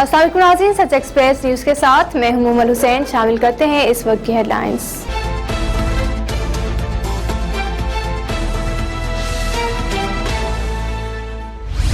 अस्सलाम वालेकुम नाज़रीन, सच एक्सप्रेस न्यूज़ के साथ मैं हूं मोमल हुसैन। शामिल करते हैं इस वक्त की हेडलाइंस।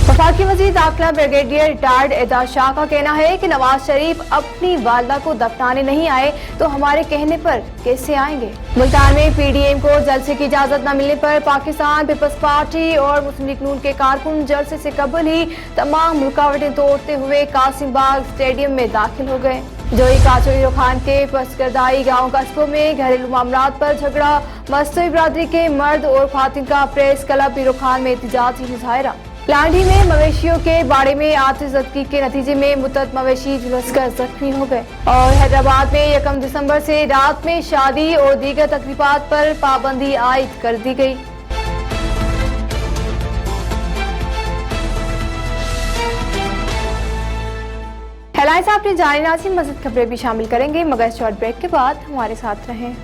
वफाकी वज़ीर दाखिला ब्रिगेडियर रिटायर्ड एजाज शाह का कहना है कि नवाज शरीफ अपनी वालदा को दफनाने नहीं आए तो हमारे कहने पर कैसे आएंगे। मुल्तान में PDM को जलसे की इजाजत न मिलने पर पाकिस्तान पीपल्स पार्टी और मुस्लिम लीग नून के कारकुन जलसे से कबल ही तमाम रुकावटें तोड़ते हुए कासिम बाग स्टेडियम में दाखिल हो गए। जोई काचोई रोखान के पसगरदाई गाँव कस्बों में घरेलू मामलात पर झगड़ा, मस्तूई बिरादरी के मर्द और खातिन का प्रेस क्लब पीरोखान में एहतजाजी मुजाहरा। लांडी में मवेशियों के बाड़े में आतिशबाजी के नतीजे में मुतअद्दिद मवेशी झुलसकर जख्मी हो गए। और हैदराबाद में 1 दिसंबर से रात में शादी और दीगर तकरीबात पर पाबंदी आयद कर दी गई। हेडलाइंस आपने जाने नाज़रीन, मज़ीद खबरें भी शामिल करेंगे मगर शॉर्ट ब्रेक के बाद हमारे साथ रहें।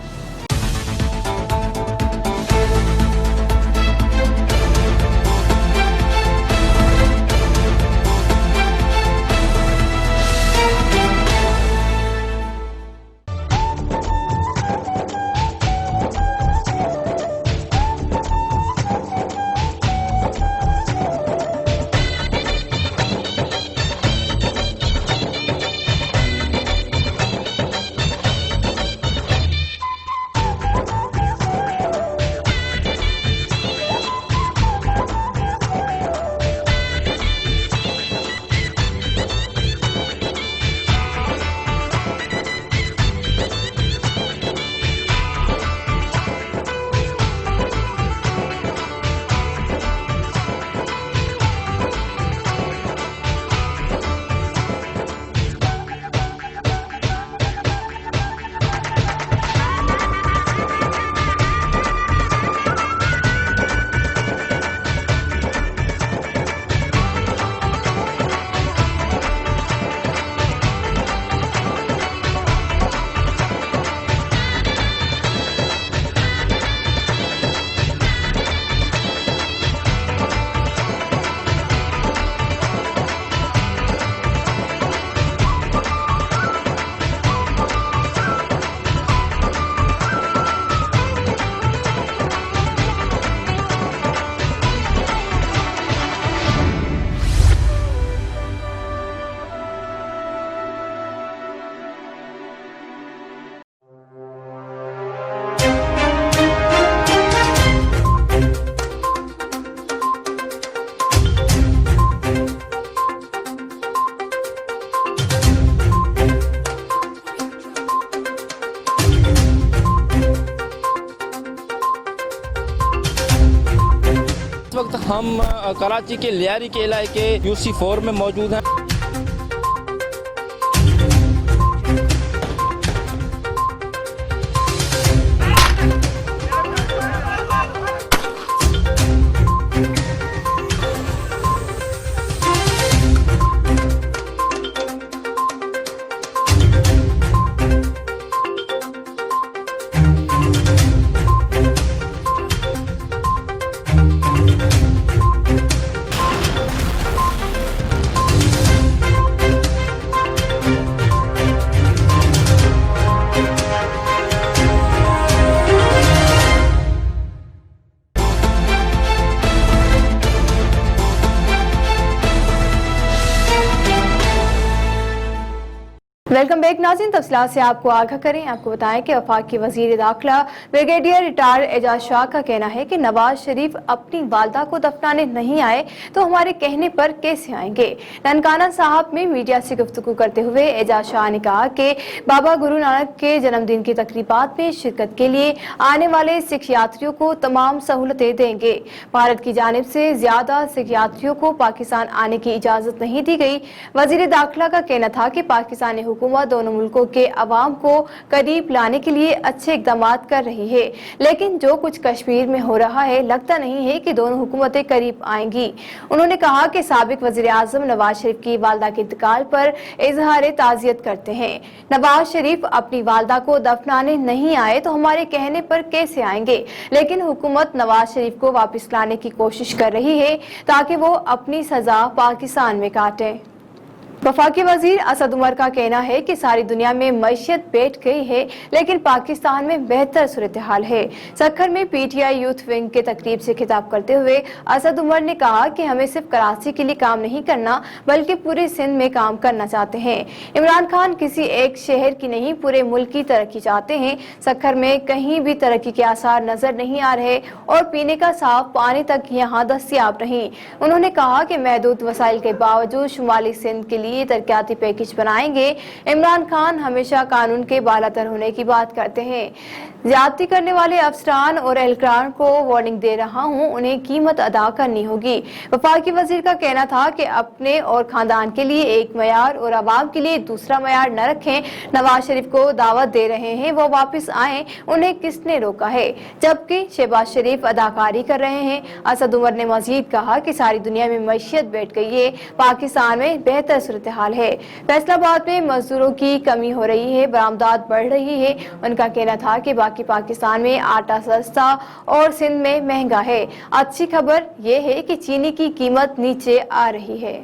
इस वक्त हम कराची के लियारी के इलाके UC4 में मौजूद हैं। वेलकम बैक नाज़रीन, तफसीलात से आपको आगाह करें। आपको बताएं कि वफाकी वज़ीर दाखिला ब्रिगेडियर रिटायर्ड एजाज शाह का कहना है कि नवाज शरीफ अपनी वालदा को दफनाने नहीं आए तो हमारे कहने पर कैसे आएंगे। ननकाना साहब में मीडिया से गुफ्तगू करते हुए एजाज शाह ने कहा कि बाबा गुरु नानक के जन्मदिन की तकरीबात में शिरकत के लिए आने वाले सिख यात्रियों को तमाम सहूलतें देंगे। भारत की जानिब से ज्यादा सिख यात्रियों को पाकिस्तान आने की इजाजत नहीं दी गई। वज़ीर दाखिला का कहना था कि पाकिस्तानी हुकूमत दोनों मुल्कों के अवाम को करीब लाने के लिए अच्छे इकदाम कर रही है, लेकिन जो कुछ कश्मीर में हो रहा है लगता नहीं है कि दोनों हुकूमतें करीब आएंगी। उन्होंने कहा कि साबिक वज़ीर आज़म नवाज शरीफ की वालदा के इंतकाल पर इजहार ताज़ियत करते हैं। नवाज शरीफ अपनी वालदा को दफनाने नहीं आए तो हमारे कहने पर कैसे आएंगे, लेकिन हुकूमत नवाज शरीफ को वापस लाने की कोशिश कर रही है ताकि वो अपनी सजा पाकिस्तान में काटे। वफाकी वजीर असद उमर का कहना है कि सारी दुनिया में मईशत बैठ गई है, लेकिन पाकिस्तान में बेहतर सूरत हाल है। सक्खर में पीटीआई यूथ विंग के तकरीब से खिताब करते हुए असद उमर ने कहा कि हमें सिर्फ कराची के लिए काम नहीं करना बल्कि पूरे सिंध में काम करना चाहते हैं। इमरान खान किसी एक शहर की नहीं पूरे मुल्क की तरक्की चाहते हैं। सक्खर में कहीं भी तरक्की के आसार नजर नहीं आ रहे और पीने का साफ पानी तक यहाँ दस्तयाब नहीं। उन्होंने कहा कि महदूद वसाइल के बावजूद शुमाली सिंध के लिए तरक्याती पैकेज बनाएंगे। इमरान खान हमेशा कानून के बालातर होने की बात करते हैं। ज्यादती करने वाले अफसरान और एहलकारों को वार्निंग दे रहा हूं, उन्हें कीमत अदा करनी होगी। वफाकी वजीर का कहना था कि अपने और खानदान के लिए एक मयार और अवाम के लिए दूसरा मयार न रखें। नवाज शरीफ को दावत दे रहे हैं, वो वापस आए, उन्हें किसने रोका है, जबकि शहबाज शरीफ अदाकारी कर रहे हैं। असद उमर ने मजीद कहा कि सारी दुनिया में मईशत बैठ गई है, पाकिस्तान में बेहतर सूरत हाल है। फैसलाबाद में मजदूरों की कमी हो रही है, बरामदात बढ़ रही है। उनका कहना था कि बाकी पाकिस्तान में आटा सस्ता और सिंध में महंगा है। अच्छी खबर यह है कि चीनी की कीमत नीचे आ रही है।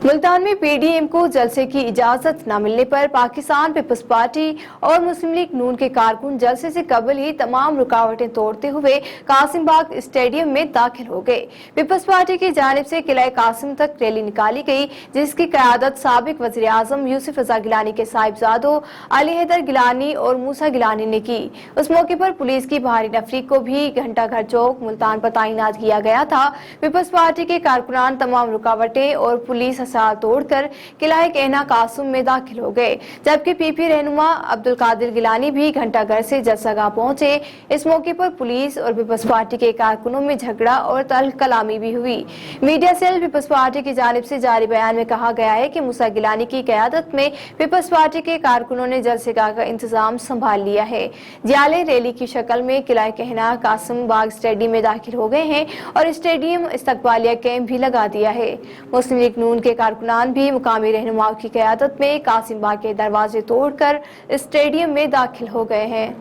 मुल्तान में पीडीएम को जलसे की इजाजत न मिलने पर पाकिस्तान पीपल्स पार्टी और मुस्लिम लीग नून के कारकुन जलसे से कबल ही तमाम रुकावटें तोड़ते हुए कासिम बाग स्टेडियम में दाखिल हो गए। पीपल्स पार्टी की जानिब से किला कासिम तक रैली निकाली गई, जिसकी क़यादत साबिक वज़ीर आज़म यूसुफ रज़ा गिलानी के साहिबजादों अली हैदर गिलानी और मूसा गिलानी ने की। उस मौके पर पुलिस की भारी नफरी को भी घंटा घर चौक मुल्तान पर तैनात किया गया था। पीपल्स पार्टी के कारकुनान तमाम रुकावटें और पुलिस तोड़कर किला कहना कासिम में दाखिल हो गए, जबकि पीपी रहनुमा अब्दुल कादिर गिलानी भी घंटाघर से जलसागाह पहुंचे। इस मौके पर पुलिस और पीपल्स पार्टी के कारकुनों में झगड़ा और तल्ख कलामी भी हुई। मीडिया सेल पीपल्स पार्टी की जानिब से जारी बयान में कहा गया है कि मूसा गिलानी की क़यादत में पीपल्स पार्टी के कारकुनों ने जलसेगाह का इंतजाम संभाल लिया है। जियाले रैली की शक्ल में किला कहना कासिम बाग स्टेडियम में दाखिल हो गए हैं और स्टेडियम इस्तकबालिया कैंप भी लगा दिया है। मुस्लिम लीग नून के कारकुनान भी मुकामी रहनुमाओं की क़यादत में कासिम बाग के दरवाजे तोड़कर स्टेडियम में दाखिल हो गए हैं।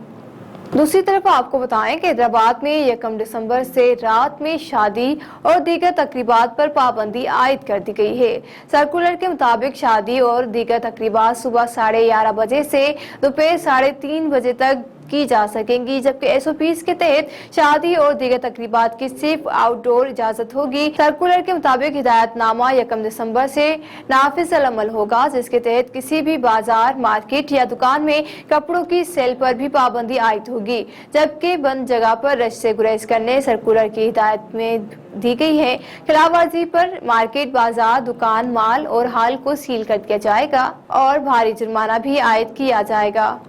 दूसरी तरफ आपको बताएं कि हैदराबाद में 1 दिसंबर से रात में शादी और दीगर तकरीबात पर पाबंदी आयद कर दी गई है। सर्कुलर के मुताबिक शादी और दीगर तकरीबात सुबह 11:30 बजे से दोपहर 3:30 बजे तक की जा सकेंगी, जबकि एसओपीज के तहत शादी और दीगर तकरीबात की सिर्फ आउटडोर इजाजत होगी। सर्कुलर के मुताबिक हिदायतनामा 1 दिसंबर से नाफिज अमल होगा, जिसके तहत किसी भी बाजार, मार्केट या दुकान में कपड़ों की सेल पर भी पाबंदी आयद होगी, जबकि बंद जगह पर रश से गुरेज करने सर्कुलर की हिदायत में दी गई है। खिलाफवर्जी पर मार्केट, बाजार, दुकान, माल और हाल को सील कर दिया जाएगा और भारी जुर्माना भी आयद किया जाएगा।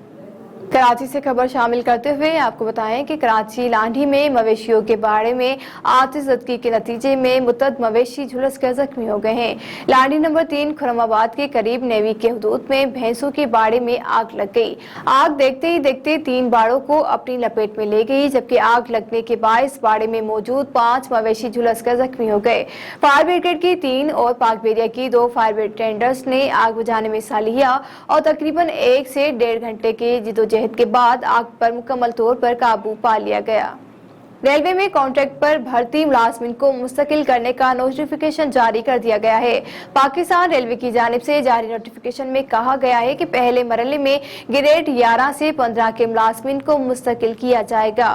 कराची से खबर शामिल करते हुए आपको बताएं कि कराची लांढी में मवेशियों के बाड़े में आतिशज़दगी के नतीजे में मुतअद्दिद मवेशी झुलस कर जख्मी हो गए हैं। लांढी नंबर 3 खुरमाबाद के करीब नेवी के हुदूद में भैंसों के बाड़े में आग लग गई। आग देखते ही देखते 3 बाड़ों को अपनी लपेट में ले गई, जबकि आग लगने के बायस बाड़े में मौजूद 5 मवेशी झुलस कर जख्मी हो गए। फायर ब्रिगेड की 3 और पाक बेरिया की 2 फायर ब्रिगेडर्स ने आग बुझाने में हिस्सा लिया और तकरीबन 1 से 1.5 घंटे के जिदोजहद के बाद आग पर मुकम्मल तौर पर काबू पा लिया गया। रेलवे में कॉन्ट्रैक्ट पर भर्ती मुलाजमिन को मुस्तकिल करने का नोटिफिकेशन जारी कर दिया गया है। पाकिस्तान रेलवे की जानिब से जारी नोटिफिकेशन में कहा गया है कि पहले मरहले में ग्रेड 11 से 15 के मुलाजमिन को मुस्तकिल किया जाएगा।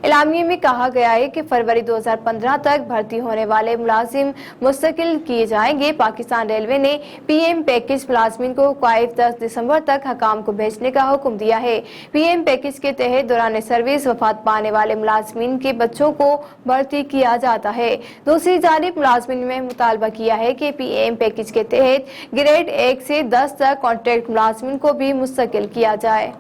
एलामिये में कहा गया है कि फरवरी 2015 तक भर्ती होने वाले मुलाजिम मुस्तकिल किए जाएंगे। पाकिस्तान रेलवे ने पीएम पैकेज मुलाजमिन को क्वाइफ 10 दिसंबर तक हकाम को भेजने का हुक्म दिया है। पीएम पैकेज के तहत दौरान सर्विस वफात पाने वाले मुलाजमिन के बच्चों को भर्ती किया जाता है। दूसरी जानिब मुलाजमिन में मुतालबा किया है कि पीएम पैकेज के तहत ग्रेड 1 से 10 तक कॉन्ट्रैक्ट मुलाजमिन को भी मुस्तकिल किया जाए।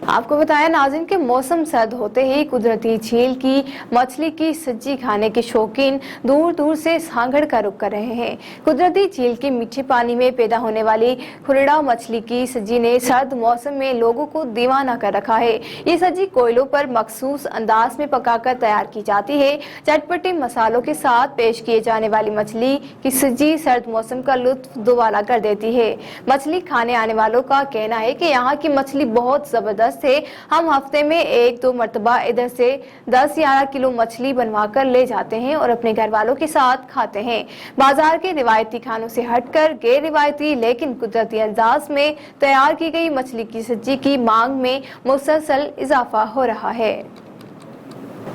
आपको बताया नाज़रीन के मौसम सर्द होते ही कुदरती झील की मछली की सब्जी खाने के शौकीन दूर दूर से सांगड़ का रुख कर रहे हैं। कुदरती झील के मीठे पानी में पैदा होने वाली खुरड़ा मछली की सब्जी ने सर्द मौसम में लोगों को दीवाना कर रखा है। ये सब्जी कोयलों पर मखसूस अंदाज में पकाकर तैयार की जाती है। चटपटे मसालों के साथ पेश किए जाने वाली मछली की सब्जी सर्द मौसम का लुत्फ दुबाला कर देती है। मछली खाने आने वालों का कहना है कि यहाँ की मछली बहुत जबरदस्त غرض سے ہم ہفتے میں 1-2 مرتبہ ادھر سے 10-11 کلو مچھلی بنوا کر لے جاتے ہیں اور اپنے گھر والوں کے ساتھ کھاتے ہیں۔ بازار کے روایتی کھانوں سے ہٹ کر غیر روایتی لیکن قدرتی انداز میں تیار کی گئی مچھلی کی سبزی کی مانگ میں مسلسل اضافہ ہو رہا ہے۔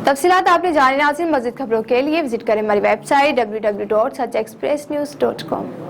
تفصیلات آپ نے جانے ناظرین، مزید خبروں کے لیے وزٹ کریں ہماری ویب سائٹ www.sajexpressnews.com۔